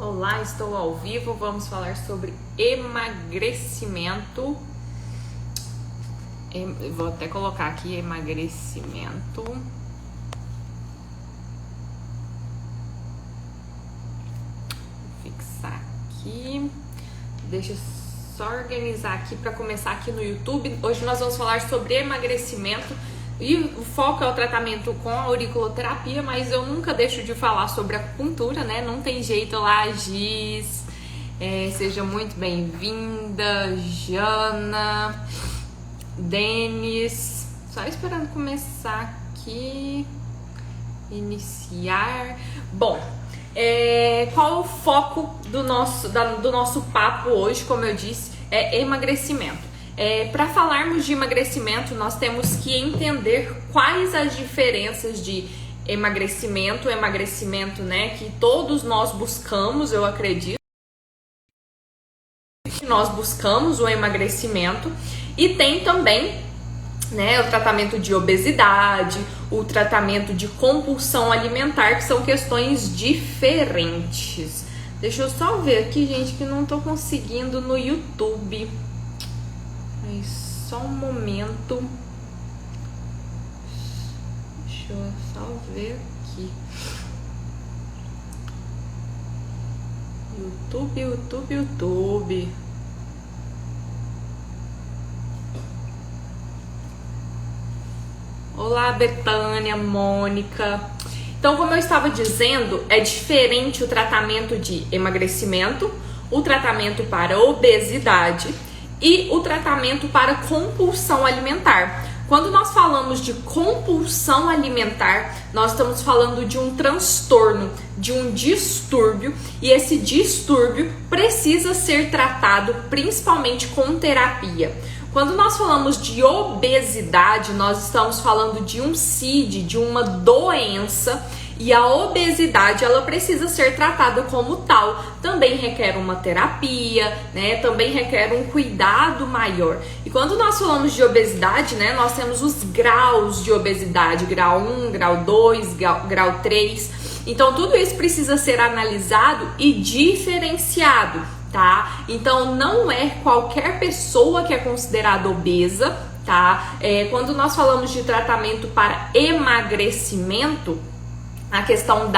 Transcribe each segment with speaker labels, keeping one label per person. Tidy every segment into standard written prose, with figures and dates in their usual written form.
Speaker 1: Olá, estou ao vivo. Vamos falar sobre emagrecimento. Vou até colocar aqui emagrecimento. Vou fixar aqui. Deixa eu só organizar aqui para começar aqui no YouTube. Hoje nós vamos falar sobre emagrecimento. E o foco é o tratamento com a auriculoterapia, mas eu nunca deixo de falar sobre acupuntura, né? Não tem jeito lá, Giz. Seja muito bem-vinda, Jana, Denis. Só esperando começar aqui. Iniciar. Bom, qual o foco do nosso papo hoje? Como eu disse, é emagrecimento. Para falarmos de emagrecimento, nós temos que entender quais as diferenças de emagrecimento, né, que todos nós buscamos, eu acredito que nós buscamos o emagrecimento, e tem também, né, o tratamento de obesidade, o tratamento de compulsão alimentar, que são questões diferentes. Deixa eu só ver aqui, gente, que não tô conseguindo no YouTube. Só um momento. Deixa eu só ver aqui. YouTube. Olá, Betânia, Mônica. Então, como eu estava dizendo, é diferente o tratamento de emagrecimento, o tratamento para obesidade e o tratamento para compulsão alimentar. Quando nós falamos de compulsão alimentar, nós estamos falando de um transtorno, de um distúrbio, e esse distúrbio precisa ser tratado principalmente com terapia. Quando nós falamos de obesidade, nós estamos falando de um CID, de uma doença, e a obesidade, ela precisa ser tratada como tal. Também requer uma terapia, né? Também requer um cuidado maior. E quando nós falamos de obesidade, né, nós temos os graus de obesidade, grau 1, grau 2, grau 3. Então, tudo isso precisa ser analisado e diferenciado, tá? Então, não é qualquer pessoa que é considerada obesa, tá? Quando nós falamos de tratamento para emagrecimento, a questão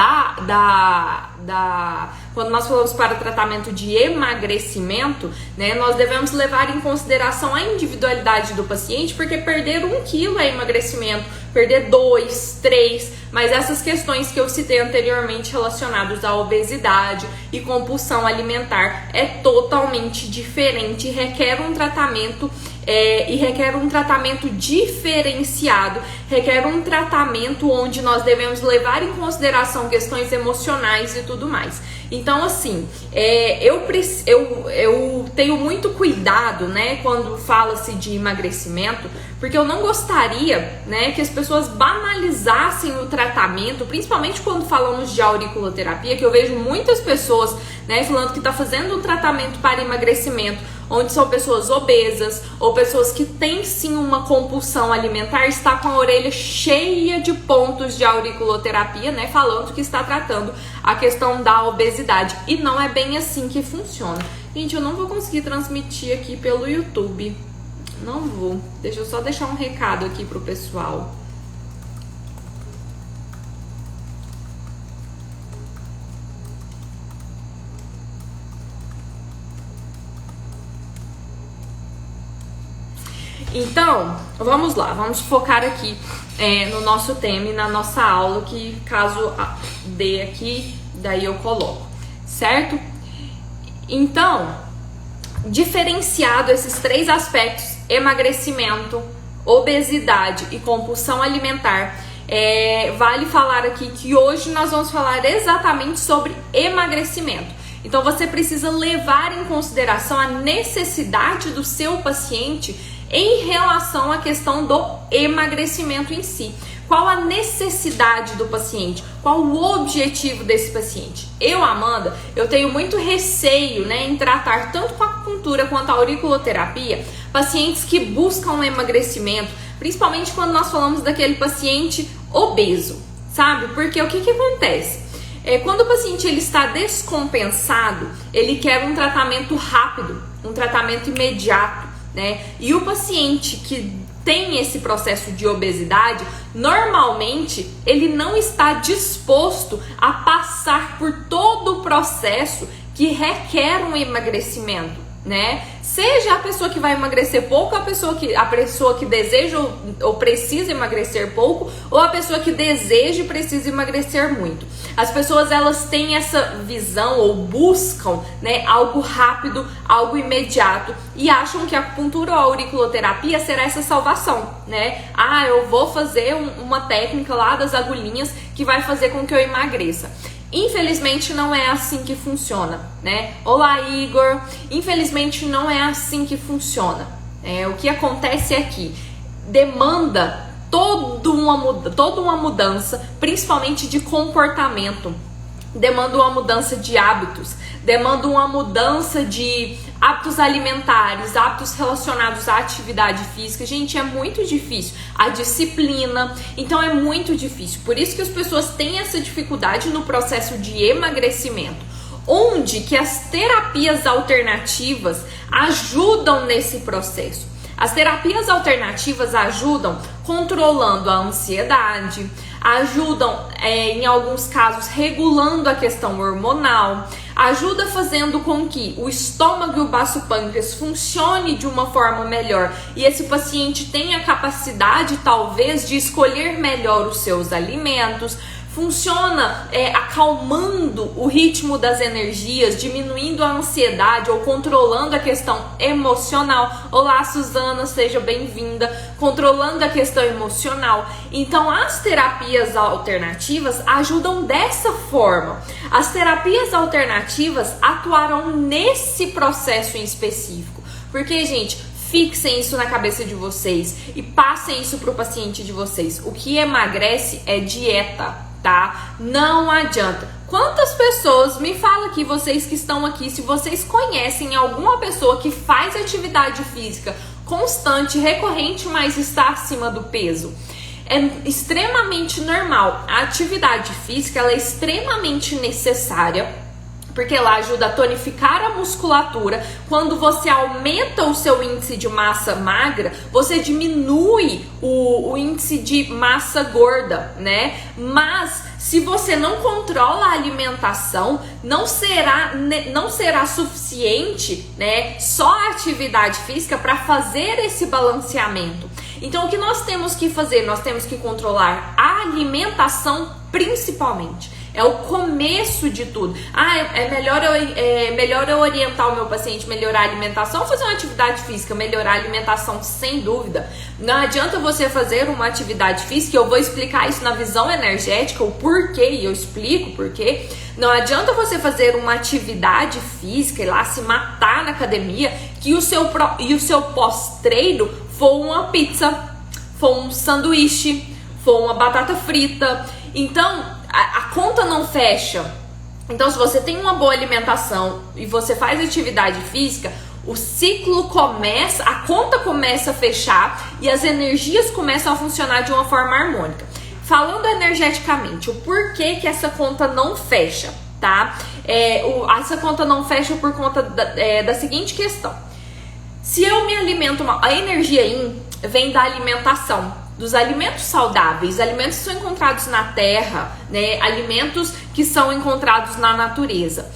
Speaker 1: quando nós falamos para o tratamento de emagrecimento, né, nós devemos levar em consideração a individualidade do paciente, porque perder 1 quilo é emagrecimento, perder 2, 3, mas essas questões que eu citei anteriormente relacionadas à obesidade e compulsão alimentar é totalmente diferente, requer um tratamento diferenciado, requer um tratamento onde nós devemos levar em consideração questões emocionais e tudo mais. Então, assim, eu tenho muito cuidado, né, quando fala-se de emagrecimento, porque eu não gostaria, né, que as pessoas banalizassem o tratamento, principalmente quando falamos de auriculoterapia, que eu vejo muitas pessoas, né, falando que está fazendo um tratamento para emagrecimento, onde são pessoas obesas ou pessoas que têm sim uma compulsão alimentar, está com a orelha cheia de pontos de auriculoterapia, né, falando que está tratando a questão da obesidade, e não é bem assim que funciona. Gente, eu não vou conseguir transmitir aqui pelo YouTube, não vou. Deixa eu só deixar um recado aqui pro pessoal. Então, vamos lá, vamos focar aqui no nosso tema e na nossa aula, que caso dê aqui, daí eu coloco, certo? Então, diferenciado esses 3 aspectos, emagrecimento, obesidade e compulsão alimentar, vale falar aqui que hoje nós vamos falar exatamente sobre emagrecimento. Então, você precisa levar em consideração a necessidade do seu paciente em relação à questão do emagrecimento em si. Qual a necessidade do paciente? Qual o objetivo desse paciente? Eu, Amanda, eu tenho muito receio, né, em tratar tanto com a acupuntura quanto a auriculoterapia pacientes que buscam emagrecimento, principalmente quando nós falamos daquele paciente obeso, sabe? Porque o que acontece? Quando o paciente ele está descompensado, ele quer um tratamento rápido, um tratamento imediato, né? E o paciente que tem esse processo de obesidade, normalmente ele não está disposto a passar por todo o processo que requer um emagrecimento, né? Seja a pessoa que vai emagrecer pouco, a pessoa que deseja ou precisa emagrecer pouco, ou a pessoa que deseja e precisa emagrecer muito. As pessoas, elas têm essa visão ou buscam, né, algo rápido, algo imediato, e acham que a acupuntura ou a auriculoterapia será essa salvação, né? Eu vou fazer uma técnica lá das agulhinhas que vai fazer com que eu emagreça. Infelizmente não é assim que funciona, né? Olá, Igor! Infelizmente não é assim que funciona. O que acontece é que demanda toda uma mudança, principalmente de comportamento. Demanda uma mudança de hábitos, demanda uma mudança de hábitos alimentares, hábitos relacionados à atividade física. Gente, é muito difícil. A disciplina, então é muito difícil. Por isso que as pessoas têm essa dificuldade no processo de emagrecimento, onde que as terapias alternativas ajudam nesse processo. As terapias alternativas ajudam controlando a ansiedade, ajudam, em alguns casos, regulando a questão hormonal, ajuda fazendo com que o estômago e o baço pâncreas funcione de uma forma melhor e esse paciente tenha capacidade, talvez, de escolher melhor os seus alimentos. Funciona acalmando o ritmo das energias, diminuindo a ansiedade ou controlando a questão emocional. Olá, Suzana, seja bem-vinda. Controlando a questão emocional. Então, as terapias alternativas ajudam dessa forma. As terapias alternativas atuaram nesse processo em específico. Porque, gente, fixem isso na cabeça de vocês e passem isso para o paciente de vocês. O que emagrece é dieta. Tá? Não adianta. Quantas pessoas, me fala aqui, vocês que estão aqui, se vocês conhecem alguma pessoa que faz atividade física constante, recorrente, mas está acima do peso? É extremamente normal. A atividade física, ela é extremamente necessária, porque ela ajuda a tonificar a musculatura. Quando você aumenta o seu índice de massa magra, você diminui o índice de massa gorda, né? Mas se você não controla a alimentação, não será suficiente, né? Só a atividade física para fazer esse balanceamento. Então, o que nós temos que fazer? Nós temos que controlar a alimentação principalmente. É o começo de tudo. É melhor eu orientar o meu paciente, melhorar a alimentação ou fazer uma atividade física? Melhorar a alimentação, sem dúvida. Não adianta você fazer uma atividade física, eu vou explicar isso na visão energética, o porquê, e eu explico o porquê. Não adianta você fazer uma atividade física e lá se matar na academia, que o seu pós-treino for uma pizza, for um sanduíche, for uma batata frita. Então, a conta não fecha. Então, se você tem uma boa alimentação e você faz atividade física, o ciclo começa, a conta começa a fechar e as energias começam a funcionar de uma forma harmônica. Falando energeticamente, o porquê que essa conta não fecha, tá? Essa conta não fecha por conta da seguinte questão. Se eu me alimento mal, a energia yin vem da alimentação, dos alimentos saudáveis, alimentos que são encontrados na terra, né? Alimentos que são encontrados na natureza.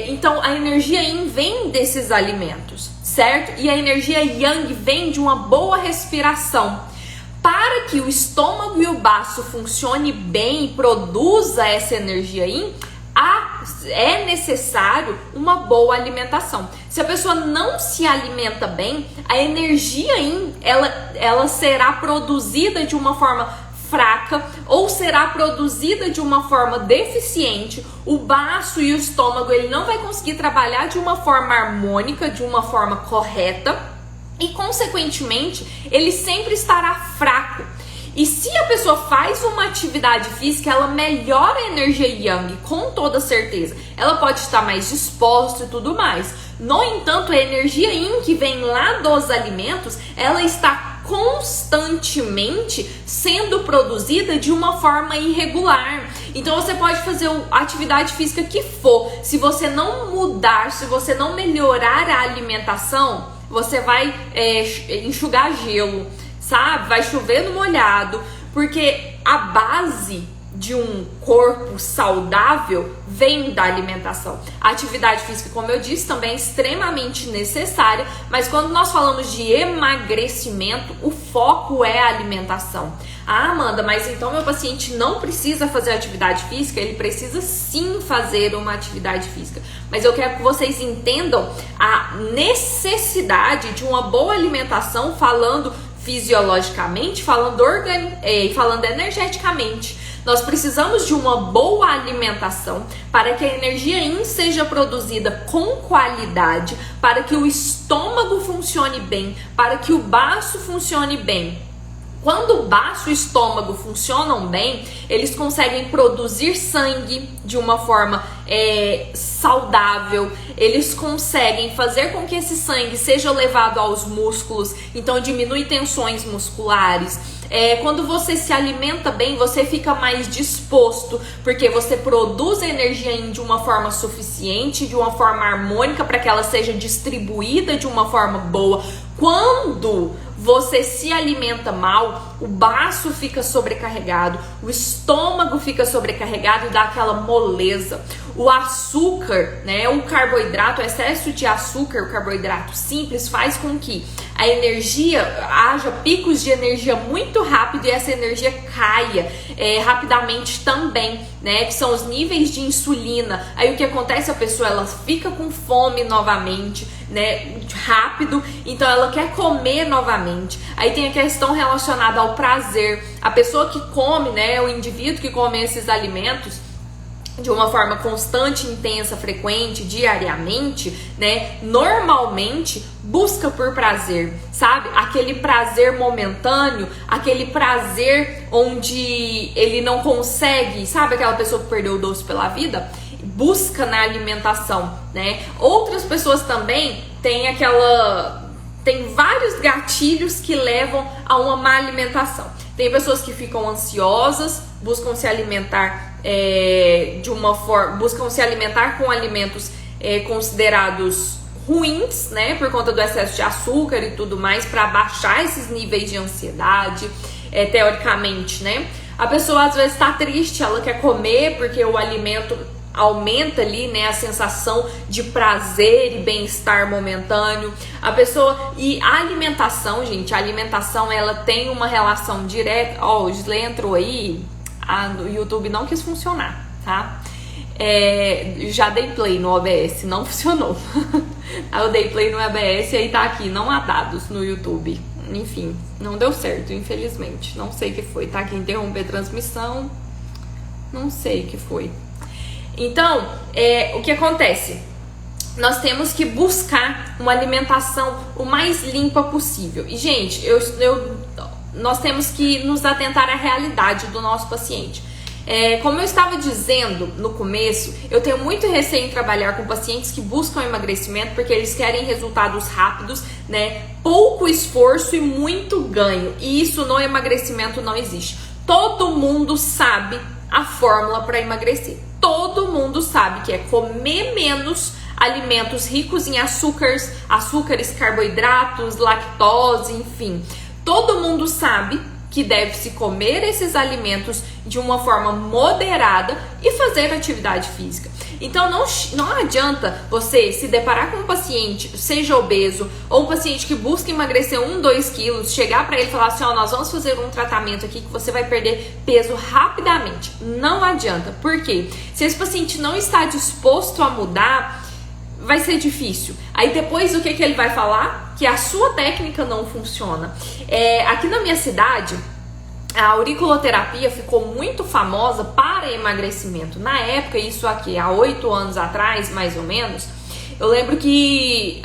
Speaker 1: Então, a energia yin vem desses alimentos, certo? E a energia yang vem de uma boa respiração. Para que o estômago e o baço funcione bem e produza essa energia yin, é necessário uma boa alimentação. Se a pessoa não se alimenta bem, a energia yin, ela será produzida de uma forma fraca ou será produzida de uma forma deficiente. O baço e o estômago, ele não vai conseguir trabalhar de uma forma harmônica, de uma forma correta e, consequentemente, ele sempre estará fraco. E se a pessoa faz uma atividade física, ela melhora a energia yang, com toda certeza. Ela pode estar mais disposta e tudo mais. No entanto, a energia yin que vem lá dos alimentos, ela está constantemente sendo produzida de uma forma irregular. Então você pode fazer a atividade física que for. Se você não mudar, se você não melhorar a alimentação, você vai enxugar gelo, sabe? Vai chover no molhado, porque a base de um corpo saudável vem da alimentação. A atividade física, como eu disse, também é extremamente necessária, mas quando nós falamos de emagrecimento, o foco é a alimentação. Ah, Amanda, mas então meu paciente não precisa fazer atividade física? Ele precisa sim fazer uma atividade física, mas eu quero que vocês entendam a necessidade de uma boa alimentação, falando fisiologicamente, falando energeticamente. Nós precisamos de uma boa alimentação para que a energia yin seja produzida com qualidade, para que o estômago funcione bem, para que o baço funcione bem. Quando o baço e o estômago funcionam bem, eles conseguem produzir sangue de uma forma saudável, eles conseguem fazer com que esse sangue seja levado aos músculos, então diminui tensões musculares. Quando você se alimenta bem, você fica mais disposto, porque você produz a energia de uma forma suficiente, de uma forma harmônica, para que ela seja distribuída de uma forma boa. Quando você se alimenta mal, o baço fica sobrecarregado, o estômago fica sobrecarregado e dá aquela moleza. O açúcar, né, o carboidrato, o excesso de açúcar, o carboidrato simples, faz com que a energia, haja picos de energia muito rápido e essa energia caia rapidamente também, né, que são os níveis de insulina. Aí o que acontece? A pessoa, ela fica com fome novamente, né, rápido, então ela quer comer novamente. Aí tem a questão relacionada ao prazer. A pessoa que come, né, o indivíduo que come esses alimentos de uma forma constante, intensa, frequente, diariamente, né, normalmente busca por prazer, sabe? Aquele prazer momentâneo, aquele prazer onde ele não consegue, sabe aquela pessoa que perdeu o doce pela vida? Busca na alimentação, né? Outras pessoas também têm tem vários gatilhos que levam a uma má alimentação. Tem pessoas que ficam ansiosas, buscam se alimentar buscam se alimentar com alimentos considerados ruins, né, por conta do excesso de açúcar e tudo mais, para baixar esses níveis de ansiedade, teoricamente, né? A pessoa às vezes está triste, ela quer comer porque o alimento aumenta ali, né, a sensação de prazer e bem-estar momentâneo. E a alimentação, gente, a alimentação, ela tem uma relação direta. Ó, o Gisley entrou aí, o YouTube não quis funcionar, tá? Já dei play no OBS, não funcionou. Aí eu dei play no OBS e aí tá aqui, não há dados no YouTube. Enfim, não deu certo, infelizmente. Não sei o que foi, tá aqui, interromper a transmissão. Não sei o que foi. Então, o que acontece? Nós temos que buscar uma alimentação o mais limpa possível. E, gente, nós temos que nos atentar à realidade do nosso paciente. Como eu estava dizendo no começo, eu tenho muito receio em trabalhar com pacientes que buscam emagrecimento porque eles querem resultados rápidos, né? Pouco esforço e muito ganho. E isso no emagrecimento não existe. Todo mundo sabe a fórmula para emagrecer. Todo mundo sabe que é comer menos alimentos ricos em açúcares, carboidratos, lactose, enfim. Todo mundo sabe que deve-se comer esses alimentos de uma forma moderada e fazer atividade física. Então não adianta você se deparar com um paciente, seja obeso, ou um paciente que busca emagrecer 1-2 quilos, chegar para ele e falar assim, nós vamos fazer um tratamento aqui que você vai perder peso rapidamente. Não adianta. Por quê? Se esse paciente não está disposto a mudar, vai ser difícil. Aí depois o que ele vai falar? Que a sua técnica não funciona. Aqui na minha cidade, a auriculoterapia ficou muito famosa para emagrecimento. Na época, isso aqui, há 8 anos atrás, mais ou menos, eu lembro que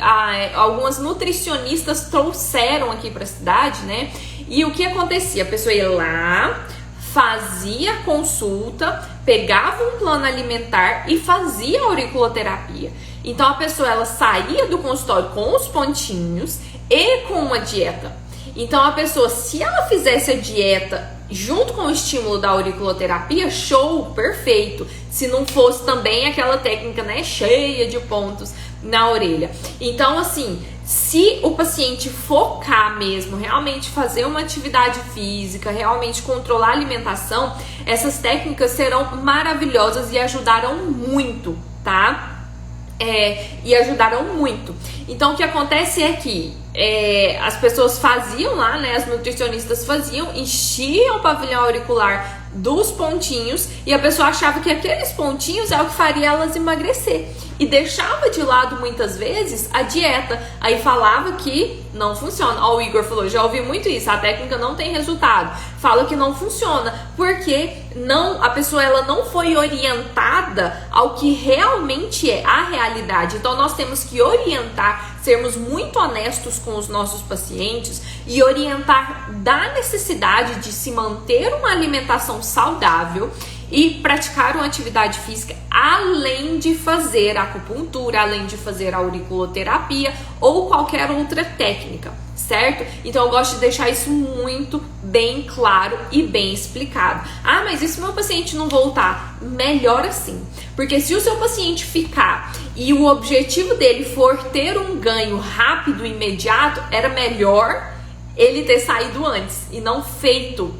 Speaker 1: algumas nutricionistas trouxeram aqui para a cidade, né? E o que acontecia? A pessoa ia lá, fazia consulta, pegava um plano alimentar e fazia auriculoterapia. Então a pessoa, ela saía do consultório com os pontinhos e com uma dieta. Então a pessoa, se ela fizesse a dieta junto com o estímulo da auriculoterapia, show, perfeito. Se não fosse também aquela técnica, né, cheia de pontos na orelha. Então, assim, se o paciente focar mesmo, realmente fazer uma atividade física, realmente controlar a alimentação, essas técnicas serão maravilhosas e ajudarão muito, tá? E ajudaram muito. Então, o que acontece é que as pessoas faziam lá, né? As nutricionistas faziam, enchiam o pavilhão auricular dos pontinhos e a pessoa achava que aqueles pontinhos é o que faria elas emagrecer. E deixava de lado muitas vezes a dieta. Aí falava que não funciona. Ó, o Igor falou, já ouvi muito isso, a técnica não tem resultado. Fala que não funciona, porque a pessoa ela não foi orientada ao que realmente é a realidade. Então nós temos que orientar, sermos muito honestos com os nossos pacientes e orientar da necessidade de se manter uma alimentação saudável e praticar uma atividade física, além de fazer acupuntura, além de fazer auriculoterapia ou qualquer outra técnica, certo? Então eu gosto de deixar isso muito bem claro e bem explicado. Ah, mas e se meu paciente não voltar? Melhor assim, porque se o seu paciente ficar e o objetivo dele for ter um ganho rápido e imediato, era melhor ele ter saído antes e não feito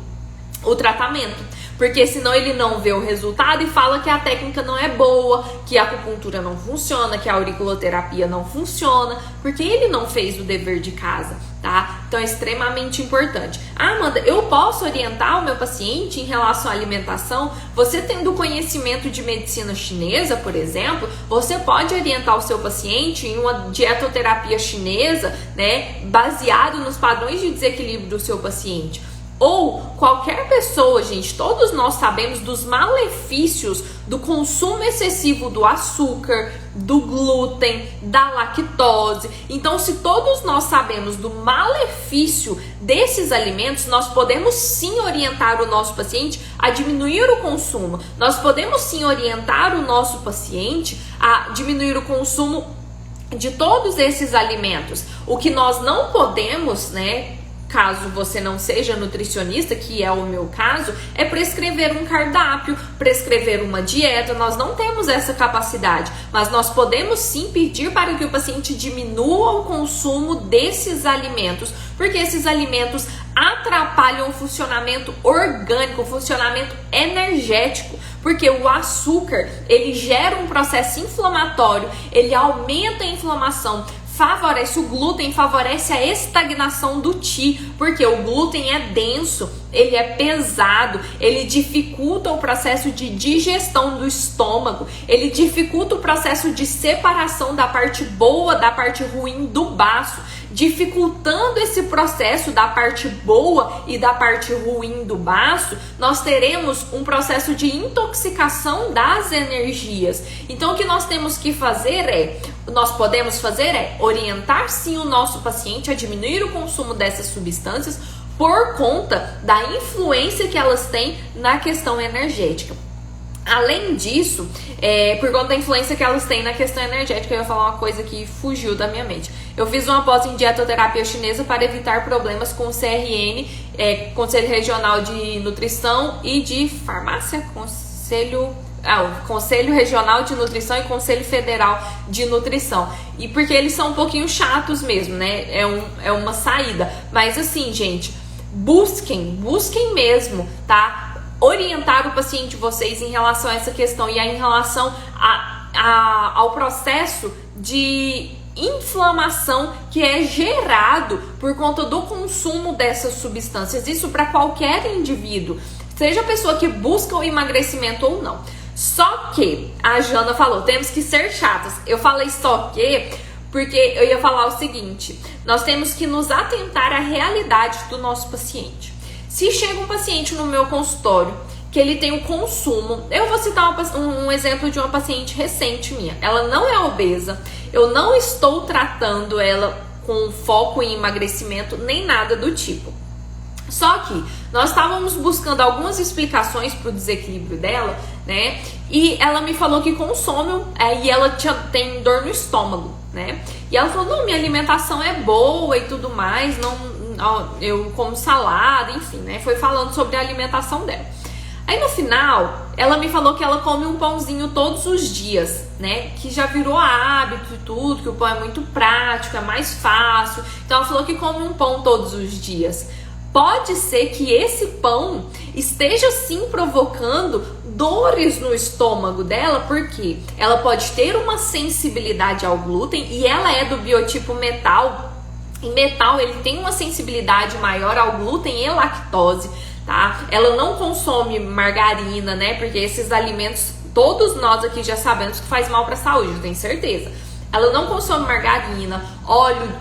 Speaker 1: o tratamento. Porque senão ele não vê o resultado e fala que a técnica não é boa, que a acupuntura não funciona, que a auriculoterapia não funciona, porque ele não fez o dever de casa, tá? Então é extremamente importante. Ah, Amanda, eu posso orientar o meu paciente em relação à alimentação? Você tendo conhecimento de medicina chinesa, por exemplo, você pode orientar o seu paciente em uma dietoterapia chinesa, né, baseado nos padrões de desequilíbrio do seu paciente. Ou qualquer pessoa, gente, todos nós sabemos dos malefícios do consumo excessivo do açúcar, do glúten, da lactose. Então, se todos nós sabemos do malefício desses alimentos, nós podemos sim orientar o nosso paciente a diminuir o consumo. Nós podemos sim orientar o nosso paciente a diminuir o consumo de todos esses alimentos. O que nós não podemos, né, caso você não seja nutricionista, que é o meu caso, é prescrever um cardápio, prescrever uma dieta. Nós não temos essa capacidade, mas nós podemos sim pedir para que o paciente diminua o consumo desses alimentos, porque esses alimentos atrapalham o funcionamento orgânico, o funcionamento energético, porque o açúcar, ele gera um processo inflamatório, ele aumenta a inflamação, favorece o glúten, favorece a estagnação do Qi, porque o glúten é denso, ele é pesado, ele dificulta o processo de digestão do estômago, ele dificulta o processo de separação da parte boa da parte ruim do baço, dificultando esse processo da parte boa e da parte ruim do baço, nós teremos um processo de intoxicação das energias. Então o que nós temos que fazer podemos fazer orientar sim o nosso paciente a diminuir o consumo dessas substâncias por conta da influência que elas têm na questão energética. Além disso, por conta da influência que elas têm na questão energética, eu ia falar uma coisa que fugiu da minha mente. Eu fiz uma pós em dietoterapia chinesa para evitar problemas com o CRN, Conselho Regional de Nutrição e de Farmácia, Conselho Regional de Nutrição e Conselho Federal de Nutrição. E porque eles são um pouquinho chatos mesmo, né? É uma saída. Mas assim, gente, busquem mesmo, tá? Orientar o paciente de vocês em relação a essa questão e em relação ao processo de inflamação que é gerado por conta do consumo dessas substâncias. Isso para qualquer indivíduo, seja a pessoa que busca o emagrecimento ou não. Só que a Jana falou, temos que ser chatas. Eu falei só que porque eu ia falar o seguinte: nós temos que nos atentar à realidade do nosso paciente. Se chega um paciente no meu consultório que ele tem um consumo, eu vou citar um exemplo de uma paciente recente minha. Ela não é obesa, eu não estou tratando ela com foco em emagrecimento nem nada do tipo. Só que nós estávamos buscando algumas explicações para o desequilíbrio dela, né? E ela me falou que consome e ela tem dor no estômago, né? E ela falou, não, minha alimentação é boa e tudo mais, não, eu como salada, enfim, né? Foi falando sobre a alimentação dela. Aí no final, ela me falou que ela come um pãozinho todos os dias, né? Que já virou hábito e tudo, que o pão é muito prático, é mais fácil. Então ela falou que come um pão todos os dias. Pode ser que esse pão esteja sim provocando dores no estômago dela, porque ela pode ter uma sensibilidade ao glúten e ela é do biotipo metal. E metal, ele tem uma sensibilidade maior ao glúten e lactose, tá? Ela não consome margarina, né? Porque esses alimentos, todos nós aqui já sabemos que faz mal para a saúde, eu tenho certeza. Ela não consome margarina, óleo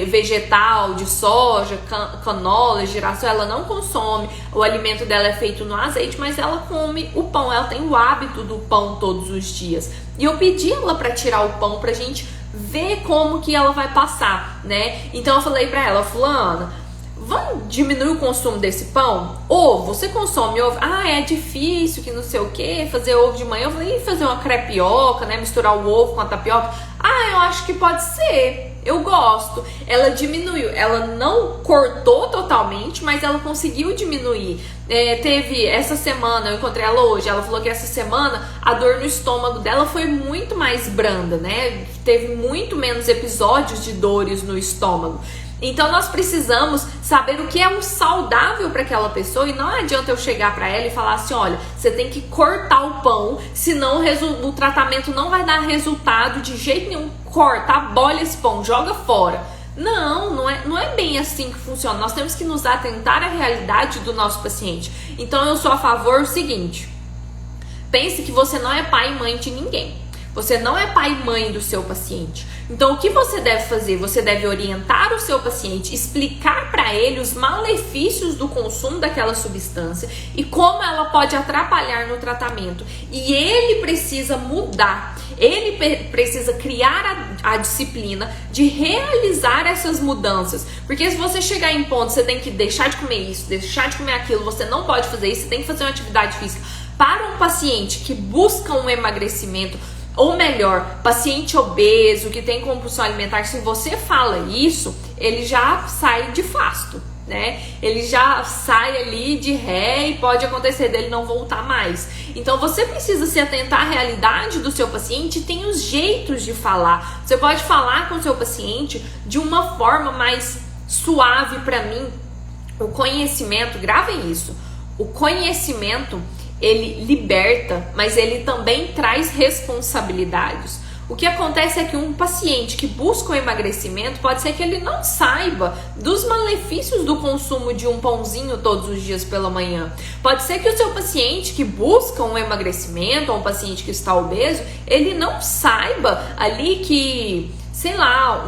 Speaker 1: vegetal, de soja, canola, girassol, ela não consome. O alimento dela é feito no azeite, mas ela come o pão, ela tem o hábito do pão todos os dias. E eu pedi ela para tirar o pão pra gente ver como que ela vai passar, né? Então eu falei pra ela, fulana, vamos diminuir o consumo desse pão? Ovo, você consome ovo? Ah, é difícil, que não sei o que, fazer ovo de manhã. Eu falei, fazer uma crepioca, né? Misturar o ovo com a tapioca. Ah, eu acho que pode ser, eu gosto. Ela diminuiu, ela não cortou totalmente, mas ela conseguiu diminuir. Teve essa semana, eu encontrei ela hoje, ela falou que essa semana a dor no estômago dela foi muito mais branda, né? Teve muito menos episódios de dores no estômago. Então nós precisamos saber o que é um saudável para aquela pessoa, e não adianta eu chegar para ela e falar assim, olha, você tem que cortar o pão, senão o tratamento não vai dar resultado de jeito nenhum. Corta, abole esse pão, joga fora. Não é bem assim que funciona. Nós temos que nos atentar à realidade do nosso paciente. Então eu sou a favor do seguinte: pense que você não é pai e mãe de ninguém. Você não é pai e mãe do seu paciente. Então, o que você deve fazer? Você deve orientar o seu paciente, explicar para ele os malefícios do consumo daquela substância e como ela pode atrapalhar no tratamento. E ele precisa mudar. Ele precisa criar a disciplina de realizar essas mudanças. Porque se você chegar em ponto, você tem que deixar de comer isso, deixar de comer aquilo, você não pode fazer isso, você tem que fazer uma atividade física. Para um paciente que busca um emagrecimento, ou melhor, paciente obeso, que tem compulsão alimentar, se você fala isso, ele já sai de fasto, né? Ele já sai ali de ré e pode acontecer dele não voltar mais. Então você precisa se atentar à realidade do seu paciente e tem os jeitos de falar. Você pode falar com o seu paciente de uma forma mais suave. Para mim, o conhecimento, gravem isso, o conhecimento, ele liberta, mas ele também traz responsabilidades. O que acontece é que um paciente que busca o emagrecimento, pode ser que ele não saiba dos malefícios do consumo de um pãozinho todos os dias pela manhã. Pode ser que o seu paciente que busca um emagrecimento, ou um paciente que está obeso, ele não saiba ali que, sei lá,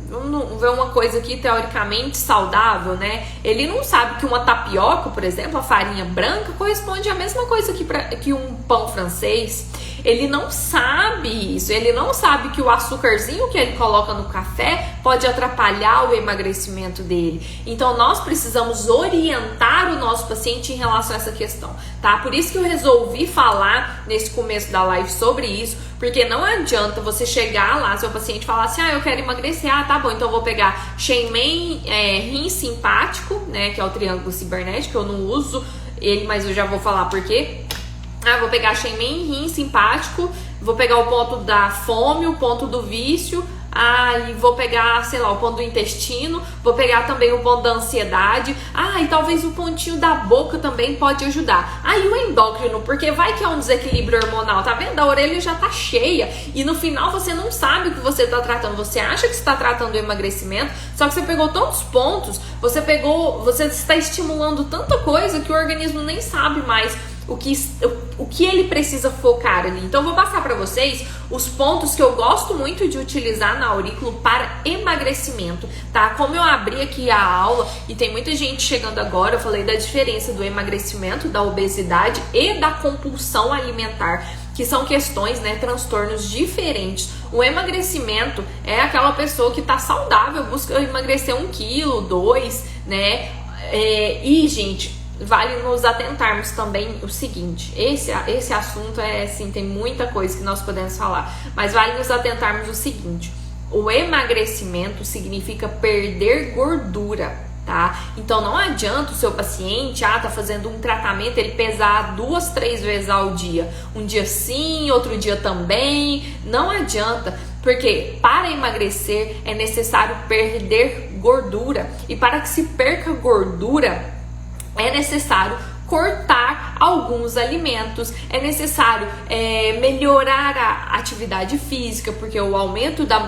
Speaker 1: vamos ver uma coisa aqui teoricamente saudável, né? Ele não sabe que uma tapioca, por exemplo, a farinha branca, corresponde à mesma coisa que um pão francês. Ele não sabe isso, ele não sabe que o açúcarzinho que ele coloca no café pode atrapalhar o emagrecimento dele. Então nós precisamos orientar o nosso paciente em relação a essa questão, tá? Por isso que eu resolvi falar nesse começo da live sobre isso, porque não adianta você chegar lá, seu paciente falar assim, eu quero emagrecer, tá bom, então eu vou pegar Shenmen rim simpático, né, que é o triângulo cibernético, eu não uso ele, mas eu já vou falar por quê. Vou pegar Shenmen rim simpático, vou pegar o ponto da fome, o ponto do vício, e vou pegar, sei lá, o ponto do intestino, vou pegar também o ponto da ansiedade, e talvez o pontinho da boca também pode ajudar. E o endócrino, porque vai que é um desequilíbrio hormonal, tá vendo? A orelha já tá cheia e no final você não sabe o que você tá tratando, você acha que está tratando o emagrecimento, só que você pegou tantos pontos, você está estimulando tanta coisa que o organismo nem sabe mais o que ele precisa focar ali. Então eu vou passar para vocês os pontos que eu gosto muito de utilizar na aurículo para emagrecimento, tá? Como eu abri aqui a aula e tem muita gente chegando agora, eu falei da diferença do emagrecimento, da obesidade e da compulsão alimentar, que são questões, né, transtornos diferentes. O emagrecimento é aquela pessoa que está saudável, busca emagrecer 1 quilo, 2, né? E, gente, vale nos atentarmos também o seguinte, esse assunto assim, tem muita coisa que nós podemos falar, mas vale nos atentarmos o seguinte: O emagrecimento significa perder gordura, tá? Então não adianta o seu paciente, tá fazendo um tratamento, ele pesar 2, 3 vezes ao dia. Um dia sim, outro dia também. Não adianta, porque para emagrecer é necessário perder gordura. E para que se perca gordura, é necessário cortar alguns alimentos, é necessário melhorar a atividade física, porque o aumento da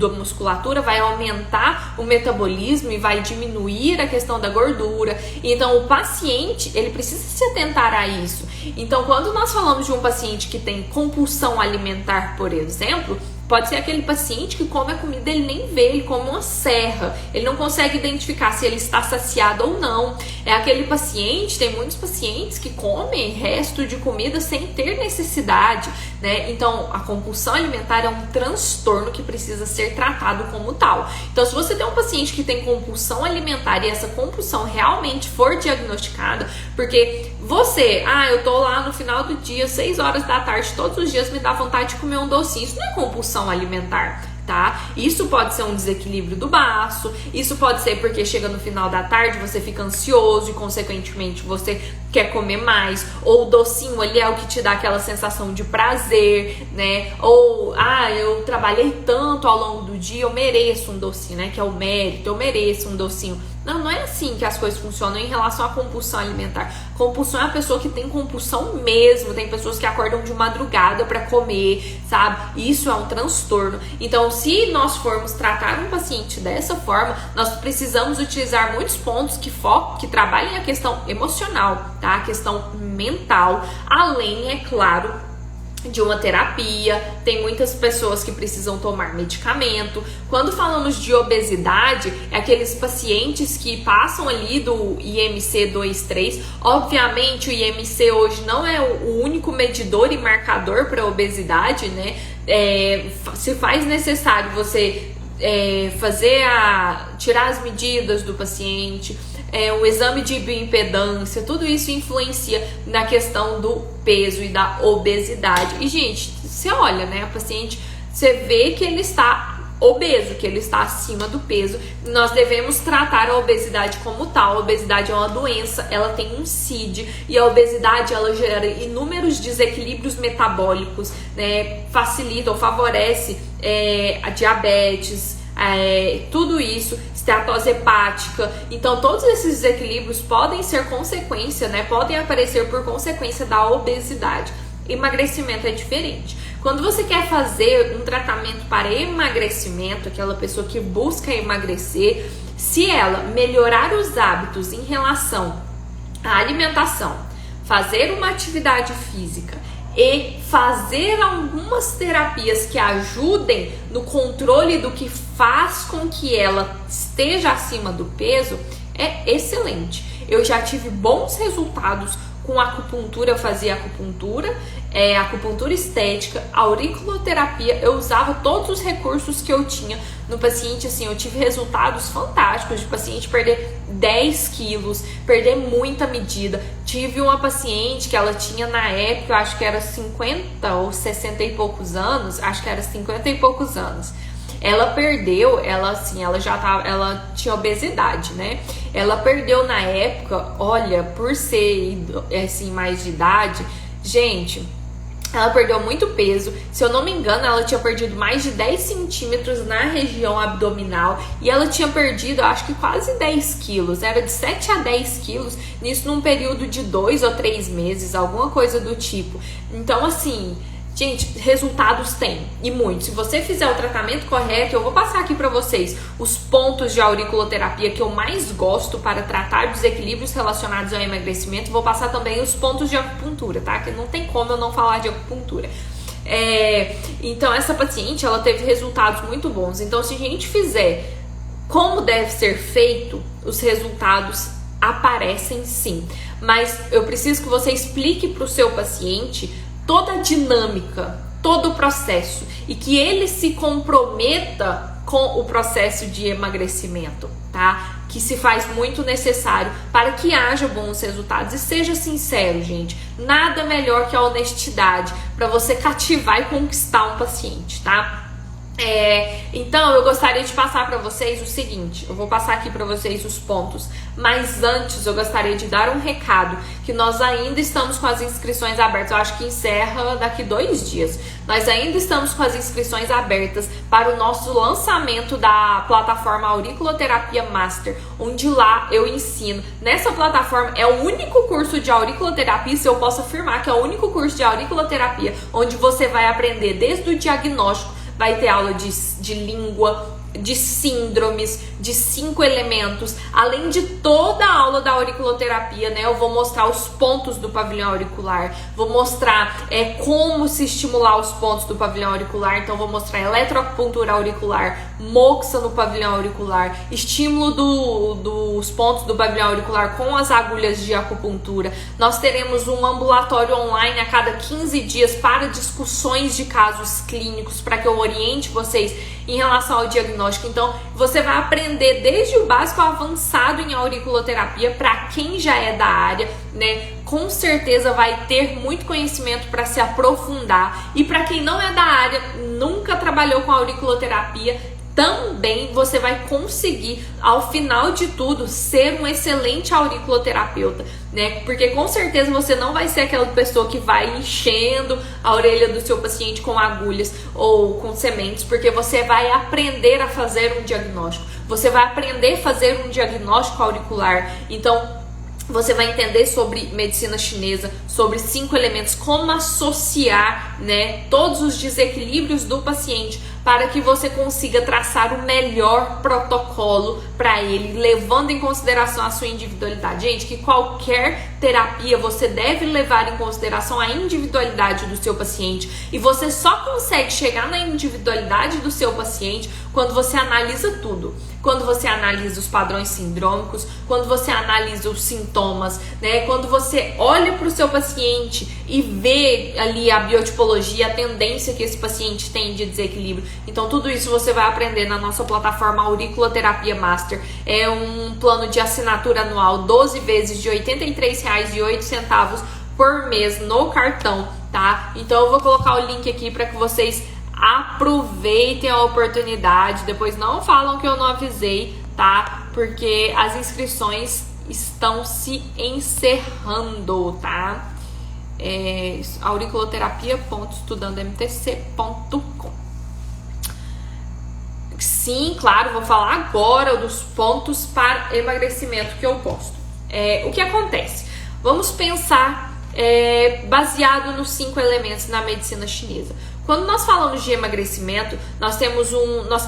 Speaker 1: musculatura vai aumentar o metabolismo e vai diminuir a questão da gordura. Então o paciente, ele precisa se atentar a isso. Então quando nós falamos de um paciente que tem compulsão alimentar, por exemplo, pode ser aquele paciente que come a comida, ele nem vê, ele come uma serra, ele não consegue identificar se ele está saciado ou não. É aquele paciente, tem muitos pacientes que comem resto de comida sem ter necessidade, né? Então, a compulsão alimentar é um transtorno que precisa ser tratado como tal. Então, se você tem um paciente que tem compulsão alimentar e essa compulsão realmente for diagnosticada, porque você, eu tô lá no final do dia, 6 horas da tarde, todos os dias me dá vontade de comer um docinho, isso não é compulsão alimentar, tá? Isso pode ser um desequilíbrio do baço, isso pode ser porque chega no final da tarde, você fica ansioso e consequentemente você quer comer mais, ou o docinho ali é o que te dá aquela sensação de prazer, né? Ou, eu trabalhei tanto ao longo do dia, eu mereço um docinho, né? Que é o mérito, eu mereço um docinho. Não é assim que as coisas funcionam em relação à compulsão alimentar. Compulsão é a pessoa que tem compulsão mesmo. Tem pessoas que acordam de madrugada para comer, sabe? Isso é um transtorno. Então, se nós formos tratar um paciente dessa forma, nós precisamos utilizar muitos pontos que trabalhem a questão emocional, tá? A questão mental, além, é claro, de uma terapia. Tem muitas pessoas que precisam tomar medicamento. Quando falamos de obesidade, é aqueles pacientes que passam ali do IMC 2-3. Obviamente o IMC hoje não é o único medidor e marcador para obesidade, né? Se faz necessário você tirar as medidas do paciente, o exame de bioimpedância, tudo isso influencia na questão do peso e da obesidade. E, gente, você olha, né, o paciente, você vê que ele está obeso, que ele está acima do peso. Nós devemos tratar a obesidade como tal. A obesidade é uma doença, ela tem um CID, e a obesidade, ela gera inúmeros desequilíbrios metabólicos, né, facilita ou favorece a diabetes, tudo isso, esteatose hepática. Então todos esses desequilíbrios podem ser consequência, né? Podem aparecer por consequência da obesidade. Emagrecimento é diferente. Quando você quer fazer um tratamento para emagrecimento, aquela pessoa que busca emagrecer, se ela melhorar os hábitos em relação à alimentação, fazer uma atividade física e fazer algumas terapias que ajudem no controle do que faz com que ela esteja acima do peso, é excelente. Eu já tive bons resultados com acupuntura. Eu fazia acupuntura, acupuntura estética, auriculoterapia. Eu usava todos os recursos que eu tinha no paciente. Assim, eu tive resultados fantásticos de paciente perder 10 quilos, perder muita medida. Tive uma paciente que ela tinha na época, eu acho que era 50 ou 60 e poucos anos, acho que era 50 e poucos anos. Ela perdeu, ela tinha obesidade, né? Ela perdeu na época, olha, por ser assim, mais de idade, gente, ela perdeu muito peso. Se eu não me engano, ela tinha perdido mais de 10 centímetros na região abdominal. E ela tinha perdido, acho que quase 10 quilos. Era de 7 a 10 quilos. Nisso num período de 2 ou 3 meses, alguma coisa do tipo. Então, assim, gente, resultados tem, e muito. Se você fizer o tratamento correto, eu vou passar aqui para vocês os pontos de auriculoterapia que eu mais gosto para tratar desequilíbrios relacionados ao emagrecimento. Vou passar também os pontos de acupuntura, tá? Que não tem como eu não falar de acupuntura. Então, essa paciente, ela teve resultados muito bons. Então, se a gente fizer como deve ser feito, os resultados aparecem sim. Mas eu preciso que você explique para o seu paciente toda a dinâmica, todo o processo, e que ele se comprometa com o processo de emagrecimento, tá? Que se faz muito necessário para que haja bons resultados. E seja sincero, gente, nada melhor que a honestidade para você cativar e conquistar um paciente, tá? Então eu gostaria de passar para vocês o seguinte, eu vou passar aqui para vocês os pontos, mas antes eu gostaria de dar um recado, que nós ainda estamos com as inscrições abertas, eu acho que encerra daqui 2 dias, nós ainda estamos com as inscrições abertas para o nosso lançamento da plataforma Auriculoterapia Master, onde lá eu ensino, nessa plataforma é o único curso de auriculoterapia, se eu posso afirmar que é o único curso de auriculoterapia, onde você vai aprender desde o diagnóstico, vai ter aula de língua, de síndromes, de 5 elementos, além de toda a aula da auriculoterapia, né? Eu vou mostrar os pontos do pavilhão auricular, vou mostrar como se estimular os pontos do pavilhão auricular, então vou mostrar eletroacupuntura auricular, moxa no pavilhão auricular, estímulo dos pontos do pavilhão auricular com as agulhas de acupuntura. Nós teremos um ambulatório online a cada 15 dias para discussões de casos clínicos, para que eu oriente vocês em relação ao diagnóstico. Então, você vai aprender desde o básico ao avançado em auriculoterapia para quem já é da área, né? Com certeza vai ter muito conhecimento para se aprofundar. E para quem não é da área, nunca trabalhou com auriculoterapia, também você vai conseguir, ao final de tudo, ser um excelente auriculoterapeuta, né? Porque com certeza você não vai ser aquela pessoa que vai enchendo a orelha do seu paciente com agulhas ou com sementes, porque você vai aprender a fazer um diagnóstico. Você vai aprender a fazer um diagnóstico auricular. Então, você vai entender sobre medicina chinesa, sobre 5 elementos, como associar, né, todos os desequilíbrios do paciente para que você consiga traçar o melhor protocolo para ele, levando em consideração a sua individualidade. Gente, que qualquer terapia você deve levar em consideração a individualidade do seu paciente, e você só consegue chegar na individualidade do seu paciente quando você analisa tudo. Quando você analisa os padrões sindrômicos, quando você analisa os sintomas, né? Quando você olha para o seu paciente e vê ali a biotipologia, a tendência que esse paciente tem de desequilíbrio. Então, tudo isso você vai aprender na nossa plataforma Auriculoterapia Master. É um plano de assinatura anual, 12 vezes de R$ 83,08 por mês no cartão, tá? Então, eu vou colocar o link aqui para que vocês aproveitem a oportunidade. Depois não falam que eu não avisei, tá? Porque as inscrições estão se encerrando, tá? auriculoterapia.estudandomtc.com. Sim, claro, vou falar agora dos pontos para emagrecimento que eu gosto. O que acontece? Vamos pensar baseado nos 5 elementos na medicina chinesa. Quando nós falamos de emagrecimento, nós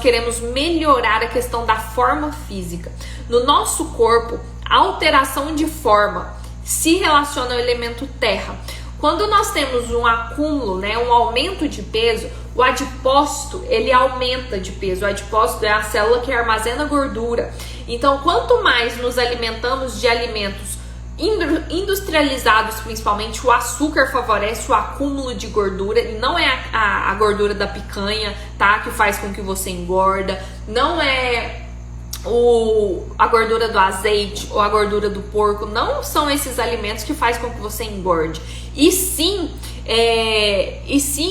Speaker 1: queremos melhorar a questão da forma física. No nosso corpo, a alteração de forma se relaciona ao elemento terra. Quando nós temos um acúmulo, né, um aumento de peso, o adipócito, ele aumenta de peso. O adipócito é a célula que armazena gordura. Então, quanto mais nos alimentamos de alimentos industrializados, principalmente, o açúcar favorece o acúmulo de gordura, e não é a gordura da picanha, tá, que faz com que você engorda, não é a gordura do azeite ou a gordura do porco, não são esses alimentos que faz com que você engorde, e sim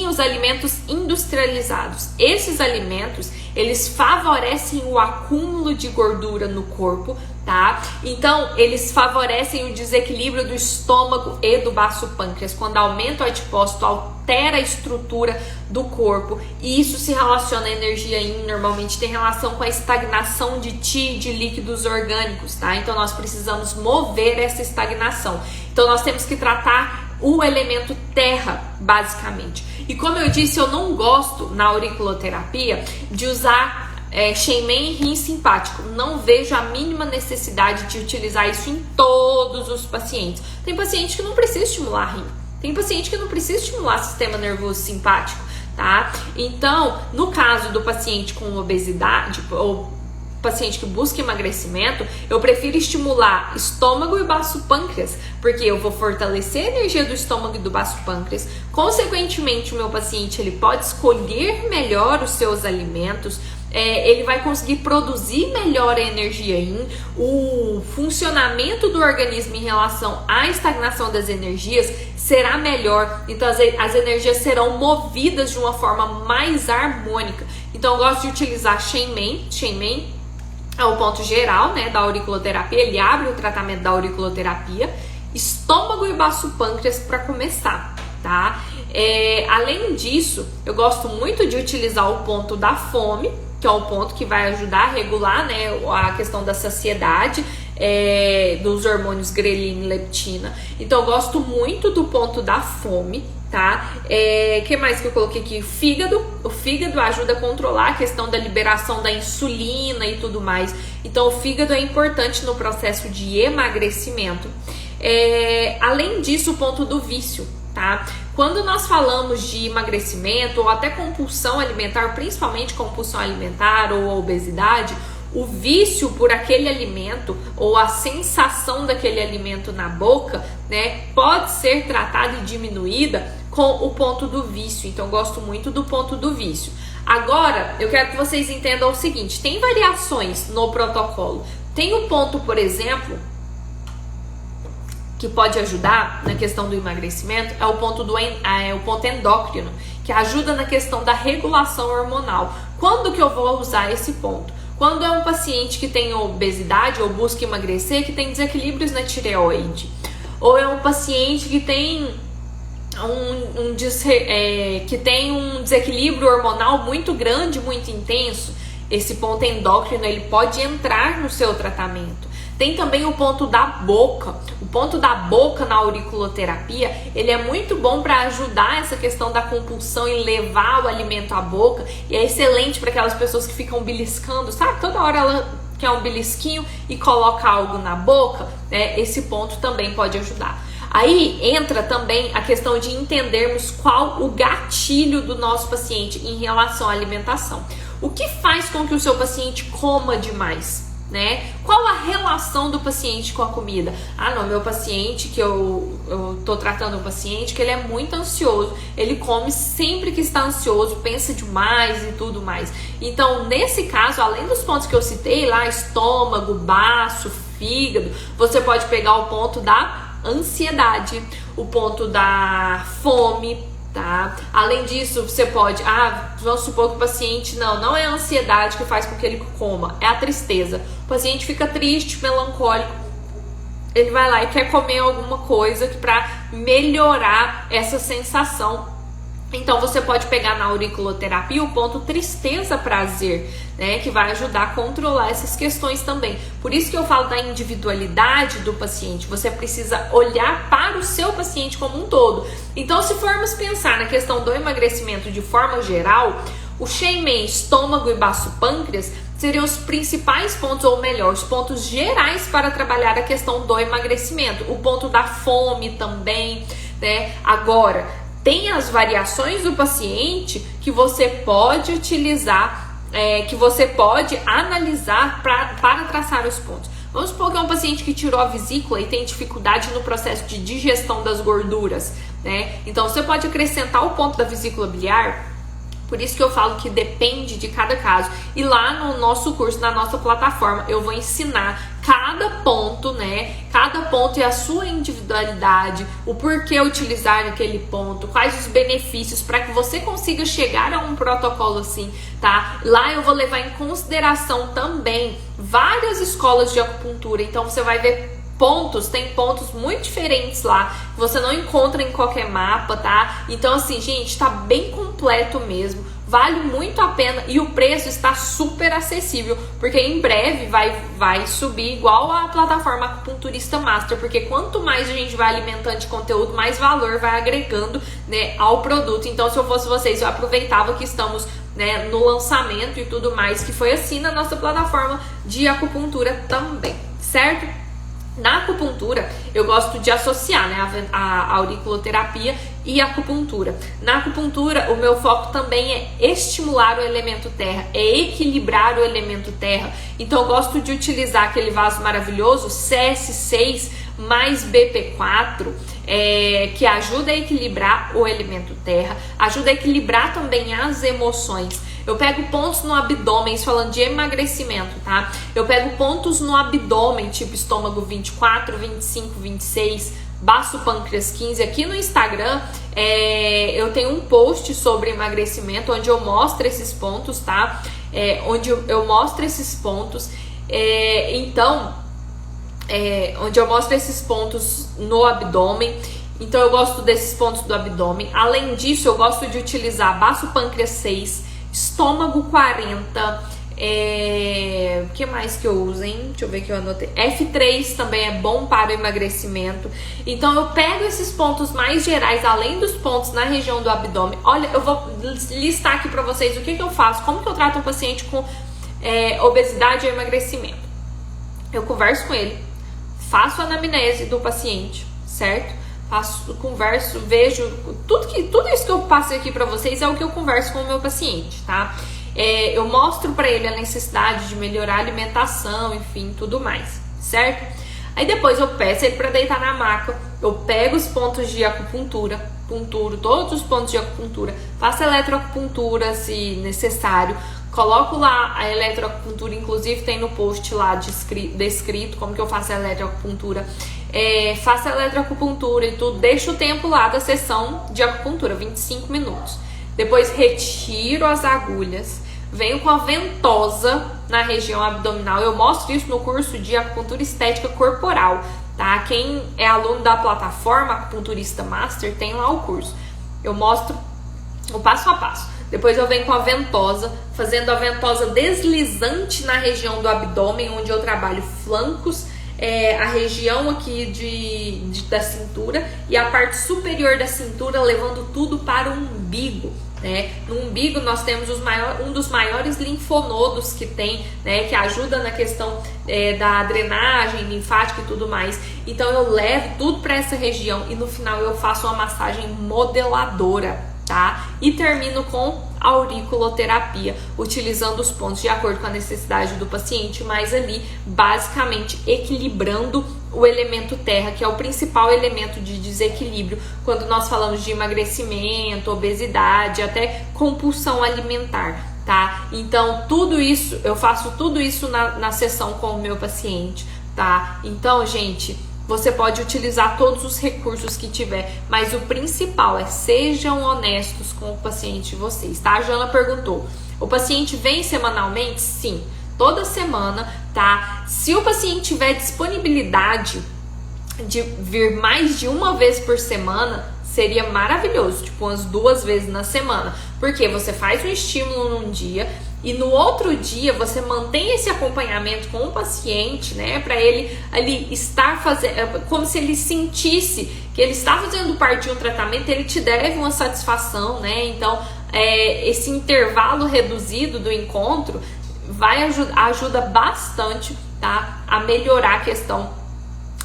Speaker 1: os alimentos industrializados. Esses alimentos, eles favorecem o acúmulo de gordura no corpo, tá? Então, eles favorecem o desequilíbrio do estômago e do baço pâncreas. Quando aumenta o adipócito, altera a estrutura do corpo, e isso se relaciona à energia yin, normalmente tem relação com a estagnação de Qi, de líquidos orgânicos, tá? Então, nós precisamos mover essa estagnação. Então, nós temos que tratar o elemento terra, basicamente. E como eu disse, eu não gosto na auriculoterapia de usar Shenmen e rim simpático. Não vejo a mínima necessidade de utilizar isso em todos os pacientes. Tem paciente que não precisa estimular rim, tem paciente que não precisa estimular sistema nervoso simpático, tá? Então, no caso do paciente com obesidade ou paciente que busca emagrecimento, eu prefiro estimular estômago e baço pâncreas, porque eu vou fortalecer a energia do estômago e do baço pâncreas. Consequentemente, o meu paciente ele pode escolher melhor os seus alimentos, ele vai conseguir produzir melhor a energia yin, o funcionamento do organismo em relação à estagnação das energias será melhor, então as energias serão movidas de uma forma mais harmônica. Então eu gosto de utilizar Shenmen é o ponto geral, né, da auriculoterapia, ele abre o tratamento da auriculoterapia, estômago e baço pâncreas para começar, tá? Além disso, eu gosto muito de utilizar o ponto da fome, que é o ponto que vai ajudar a regular, né, a questão da saciedade, dos hormônios grelina e leptina. Então eu gosto muito do ponto da fome, tá? Que mais que eu coloquei aqui? O fígado ajuda a controlar a questão da liberação da insulina e tudo mais. Então o fígado é importante no processo de emagrecimento. Além disso, o ponto do vício, tá? Quando nós falamos de emagrecimento ou até compulsão alimentar, principalmente compulsão alimentar ou obesidade, o vício por aquele alimento ou a sensação daquele alimento na boca, né, pode ser tratada e diminuída com o ponto do vício. Então, eu gosto muito do ponto do vício. Agora, eu quero que vocês entendam o seguinte: tem variações no protocolo. Tem o ponto, por exemplo, que pode ajudar na questão do emagrecimento, é o ponto endócrino, que ajuda na questão da regulação hormonal. Quando que eu vou usar esse ponto? Quando é um paciente que tem obesidade ou busca emagrecer, que tem desequilíbrios na tireoide, ou é um paciente que tem um desequilíbrio hormonal muito grande, muito intenso, esse ponto endócrino ele pode entrar no seu tratamento. Tem também o ponto da boca. O ponto da boca na auriculoterapia, ele é muito bom para ajudar essa questão da compulsão e levar o alimento à boca. E é excelente para aquelas pessoas que ficam beliscando, sabe? Toda hora ela quer um belisquinho e coloca algo na boca, né? Esse ponto também pode ajudar. Aí entra também a questão de entendermos qual o gatilho do nosso paciente em relação à alimentação. O que faz com que o seu paciente coma demais? Né? Qual a relação do paciente com a comida? Meu paciente, que eu tô tratando um paciente que ele é muito ansioso, ele come sempre que está ansioso, pensa demais e tudo mais. Então, nesse caso, além dos pontos que eu citei lá, estômago, baço, fígado, você pode pegar o ponto da ansiedade, o ponto da fome, tá? Além disso, você pode, vamos supor que o paciente não é a ansiedade que faz com que ele coma, é a tristeza. O paciente fica triste, melancólico, ele vai lá e quer comer alguma coisa para melhorar essa sensação. Então você pode pegar na auriculoterapia o ponto tristeza-prazer, né, que vai ajudar a controlar essas questões também. Por isso que eu falo da individualidade do paciente. Você precisa olhar para o seu paciente como um todo. Então, se formos pensar na questão do emagrecimento de forma geral, o Shenmen, estômago e baço pâncreas seriam os principais pontos, ou melhor, os pontos gerais para trabalhar a questão do emagrecimento. O ponto da fome também, né? Agora, tem as variações do paciente que você pode utilizar, que você pode analisar para traçar os pontos. Vamos supor que é um paciente que tirou a vesícula e tem dificuldade no processo de digestão das gorduras, né? Então você pode acrescentar o ponto da vesícula biliar. Por isso que eu falo que depende de cada caso. E lá no nosso curso, na nossa plataforma, eu vou ensinar cada ponto, né? Cada ponto e a sua individualidade, o porquê utilizar aquele ponto, quais os benefícios para que você consiga chegar a um protocolo assim, tá? Lá eu vou levar em consideração também várias escolas de acupuntura. Então você vai ver tem pontos muito diferentes lá, que você não encontra em qualquer mapa, tá? Então assim, gente, tá bem completo mesmo, vale muito a pena e o preço está super acessível, porque em breve vai subir igual a plataforma Acupunturista Master, porque quanto mais a gente vai alimentando de conteúdo, mais valor vai agregando, né, ao produto. Então, se eu fosse vocês, eu aproveitava que estamos, né, no lançamento e tudo mais, que foi assim na nossa plataforma de acupuntura também, certo? Na acupuntura, eu gosto de associar, né, a auriculoterapia e a acupuntura. Na acupuntura, o meu foco também é estimular o elemento terra, é equilibrar o elemento terra. Então, eu gosto de utilizar aquele vaso maravilhoso, CS6 mais BP4, que ajuda a equilibrar o elemento terra, ajuda a equilibrar também as emoções. Eu pego pontos no abdômen, isso falando de emagrecimento, tá? Eu pego pontos no abdômen, tipo estômago 24, 25, 26, baço pâncreas 15. Aqui no Instagram, eu tenho um post sobre emagrecimento onde eu mostro esses pontos, tá? Onde eu mostro esses pontos. Onde eu mostro esses pontos no abdômen. Então eu gosto desses pontos do abdômen. Além disso, eu gosto de utilizar baço pâncreas 6, estômago 40. O que mais que eu uso, hein? Deixa eu ver que eu anotei. F3 também é bom para o emagrecimento. Então eu pego esses pontos mais gerais, além dos pontos na região do abdômen. Olha, eu vou listar aqui para vocês o que eu faço, como que eu trato um paciente com obesidade ou emagrecimento. Eu converso com ele, faço a anamnese do paciente, certo? Converso, vejo tudo isso que eu passei aqui para vocês é o que eu converso com o meu paciente, tá? Eu mostro para ele a necessidade de melhorar a alimentação, enfim, tudo mais, certo? Aí depois eu peço ele para deitar na maca, eu pego os pontos de acupuntura, punturo todos os pontos de acupuntura, faço eletroacupuntura se necessário, coloco lá a eletroacupuntura, inclusive tem no post lá descrito como que eu faço a eletroacupuntura. Faço a eletroacupuntura e tudo, deixo o tempo lá da sessão de acupuntura, 25 minutos. Depois retiro as agulhas, venho com a ventosa na região abdominal. Eu mostro isso no curso de acupuntura estética corporal, tá? Quem é aluno da plataforma Acupunturista Master tem lá o curso. Eu mostro o passo a passo. Depois eu venho com a ventosa, fazendo a ventosa deslizante na região do abdômen, onde eu trabalho flancos, a região aqui da cintura e a parte superior da cintura, levando tudo para o umbigo. No umbigo nós temos um dos maiores linfonodos que tem, que ajuda na questão da drenagem linfática e tudo mais. Então eu levo tudo para essa região e no final eu faço uma massagem modeladora, tá? E termino com auriculoterapia, utilizando os pontos de acordo com a necessidade do paciente, mas ali basicamente equilibrando o elemento terra, que é o principal elemento de desequilíbrio quando nós falamos de emagrecimento, obesidade, até compulsão alimentar, tá? Então tudo isso, eu faço tudo isso na sessão com o meu paciente, tá? Então, gente, você pode utilizar todos os recursos que tiver, mas o principal é sejam honestos com o paciente de vocês, tá? A Jana perguntou, o paciente vem semanalmente? Sim, toda semana, tá? Se o paciente tiver disponibilidade de vir mais de uma vez por semana, seria maravilhoso, tipo umas 2 vezes na semana, porque você faz um estímulo num dia e no outro dia você mantém esse acompanhamento com o paciente, né, para ele ali estar fazendo, como se ele sentisse que ele está fazendo parte de um tratamento, ele te deve uma satisfação, né? Então esse intervalo reduzido do encontro ajuda bastante, tá, a melhorar a questão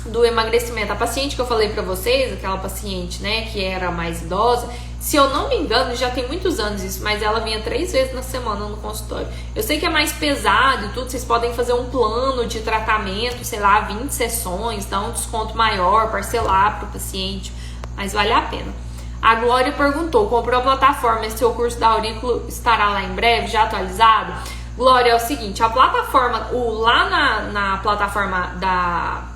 Speaker 1: do emagrecimento. A paciente que eu falei pra vocês, aquela paciente, né, que era mais idosa, se eu não me engano, já tem muitos anos isso, mas ela vinha 3 vezes na semana no consultório. Eu sei que é mais pesado e tudo, vocês podem fazer um plano de tratamento, sei lá, 20 sessões, dar um desconto maior, parcelar pro paciente, mas vale a pena. A Glória perguntou, comprou a plataforma, esse seu curso da aurículo estará lá em breve, já atualizado? Glória, é o seguinte, a plataforma, lá na plataforma da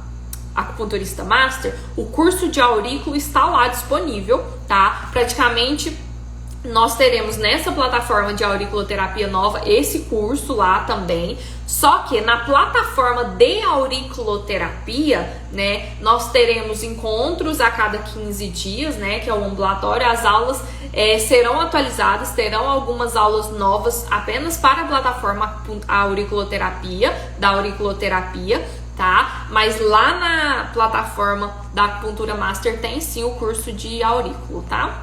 Speaker 1: Acupunturista Master, o curso de aurículo está lá disponível, tá? Praticamente nós teremos nessa plataforma de auriculoterapia nova esse curso lá também, só que na plataforma de auriculoterapia, né, nós teremos encontros a cada 15 dias, né, que é o ambulatório. As aulas serão atualizadas, terão algumas aulas novas apenas para a plataforma auriculoterapia, da auriculoterapia, tá? Mas lá na plataforma da Acupuntura Master tem sim o curso de aurículo, tá?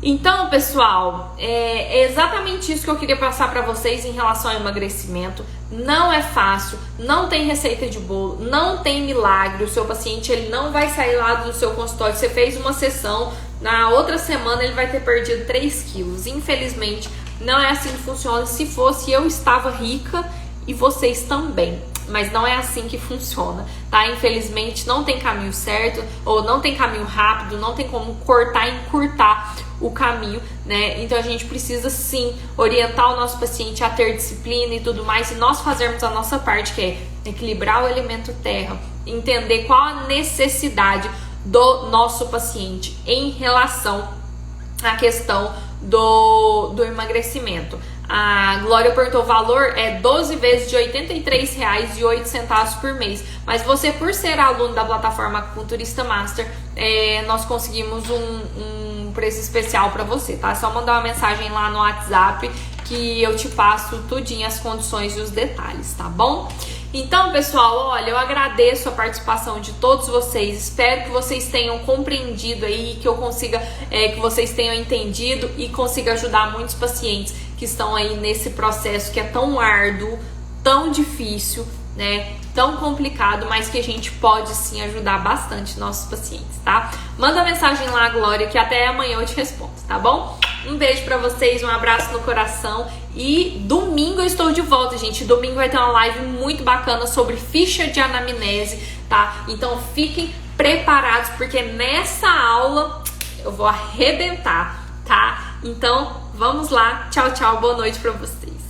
Speaker 1: Então, pessoal, é exatamente isso que eu queria passar para vocês em relação ao emagrecimento. Não é fácil, não tem receita de bolo, não tem milagre. O seu paciente ele não vai sair lá do seu consultório. Você fez uma sessão, na outra semana ele vai ter perdido 3 quilos. Infelizmente, não é assim que funciona. Se fosse, eu estava rica e vocês também. Mas não é assim que funciona, tá? Infelizmente não tem caminho certo, ou não tem caminho rápido, não tem como cortar e encurtar o caminho, né? Então a gente precisa sim orientar o nosso paciente a ter disciplina e tudo mais, e nós fazermos a nossa parte, que é equilibrar o elemento terra, entender qual a necessidade do nosso paciente em relação à questão do emagrecimento. A Glória perguntou, o valor é 12 vezes de R$ 83,08 por mês. Mas você, por ser aluno da plataforma Acupunturista Master, nós conseguimos um preço especial para você, tá? É só mandar uma mensagem lá no WhatsApp que eu te passo tudinho, as condições e os detalhes, tá bom? Então, pessoal, olha, eu agradeço a participação de todos vocês. Espero que vocês tenham compreendido aí, que eu consiga, que vocês tenham entendido e consiga ajudar muitos pacientes que estão aí nesse processo que é tão árduo, tão difícil, né? Tão complicado, mas que a gente pode sim ajudar bastante nossos pacientes, tá? Manda mensagem lá, Glória, que até amanhã eu te respondo, tá bom? Um beijo pra vocês, um abraço no coração e domingo eu estou de volta, gente. Domingo vai ter uma live muito bacana sobre ficha de anamnese, tá? Então fiquem preparados, porque nessa aula eu vou arrebentar, tá? Então vamos lá, tchau, tchau, boa noite pra vocês.